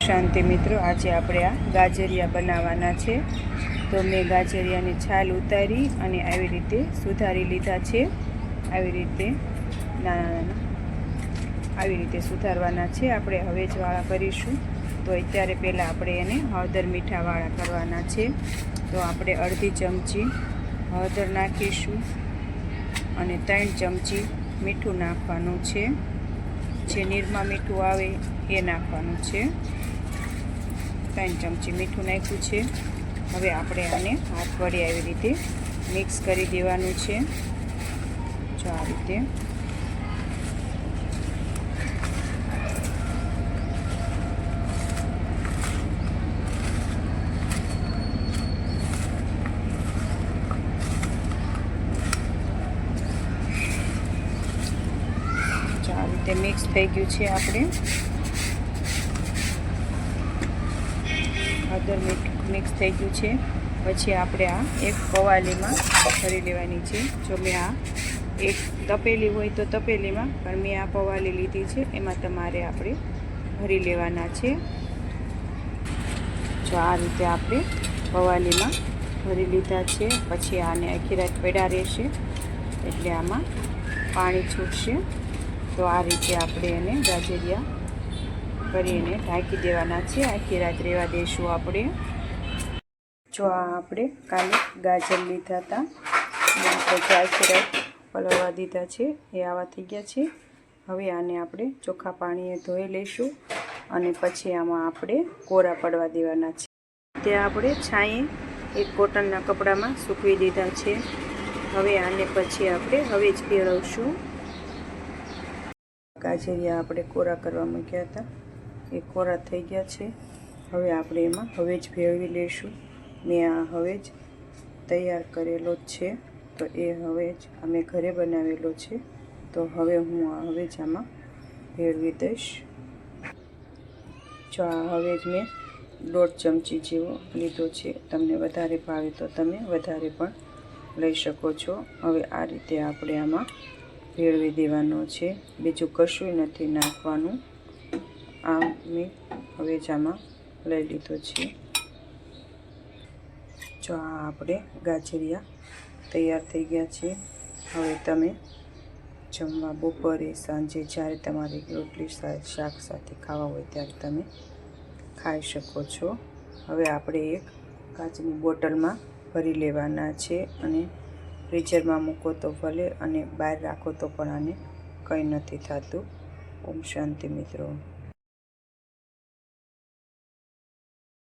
શાંતિ મિત્રો, આજે આપણે આ ગાજરિયા બનાવવાના છે। તો મેં ગાજરિયાની છાલ ઉતારી અને આવી રીતે સુધારી લીધા છે। આવી રીતે નાના આવી રીતે સુધારવાના છે। આપણે હવેજવાળા કરીશું। તો અત્યારે પહેલાં આપણે એને હળદર મીઠાવાળા કરવાના છે। તો આપણે અડધી ચમચી હળદર નાખીશું અને 3 ચમચી મીઠું નાખવાનું છે। જે નિરમા મીઠું આવે એ નાખવાનું છે। 3 ચમચી મીઠું નાખ્યું છે। હવે આપણે આને હાથ વડે આવી રીતે મિક્સ કરી દેવાનું છે। જો આ રીતે મિક્સ થઈ ગયું છે। આપણે હળદર મિક્સ થઈ ગયું છે। પછી આપણે આ એક પવાલીમાં ભરી લેવાની છે। જો મેં આ એક તપેલી હોય તો તપેલીમાં, પણ મેં આ પવાલી લીધી છે, એમાં તમારે આપણે ભરી લેવાના છે। જો આ રીતે આપણે પવાલીમાં ભરી લીધા છે। પછી આને આખી રાત પડ્યા રહેશે, એટલે આમાં પાણી છૂટશે। તો આ રીતે આપણે એને ગાજરિયા કરીને ઢાંકી દેવાના છે। આખી રાત રહેવા દઈશું આપણે। જો આ આપણે કાલે ગાજર લીધા હતા, આખી રાત પલળવા દીધા છે, એ આવા થઈ ગયા છે। હવે આને આપણે ચોખ્ખા પાણીએ ધોઈ લઈશું અને પછી આમાં આપણે કોરા પડવા દેવાના છે। તે આપણે છાંયે એક કોટનના કપડામાં સૂકવી દીધા છે। હવે આને પછી આપણે હવેજ ભેળવશું। ગાજરિયા આપણે કોરા કરવા મૂક્યા હતા, એ કોરા થઈ ગયા છે। હવે આપણે એમાં હવેજ ભેળવી લઈશું। મેં આ હવેજ તૈયાર કરેલો જ છે, તો એ હવેજ અમે ઘરે બનાવેલો છે। તો હવે હું આ હવેજ આમાં ભેળવી દઈશ। જો આ હવેજ મેં 1.5 ચમચી જેવો લીધો છે। તમને વધારે ભાવે તો તમે વધારે પણ લઈ શકો છો। હવે આ રીતે આપણે આમાં ભેળવી દેવાનો છે, બીજું કશું નથી નાખવાનું। આ મેં હવેજ આમાં લઈ લીધો છે। જો આ આપણે ગાજરિયા તૈયાર થઈ ગયા છે। હવે તમે જમવા બપોરે સાંજે જ્યારે તમારે રોટલી શાક સાથે ખાવા હોય ત્યારે તમે ખાઈ શકો છો। હવે આપણે એક કાચની બોટલમાં ભરી લેવાના છે અને ફ્રીઝરમાં મૂકો તો ભલે, અને બહાર રાખો તો પણ આને કંઈ નથી થતું। ઓમ શાંતિ મિત્રો।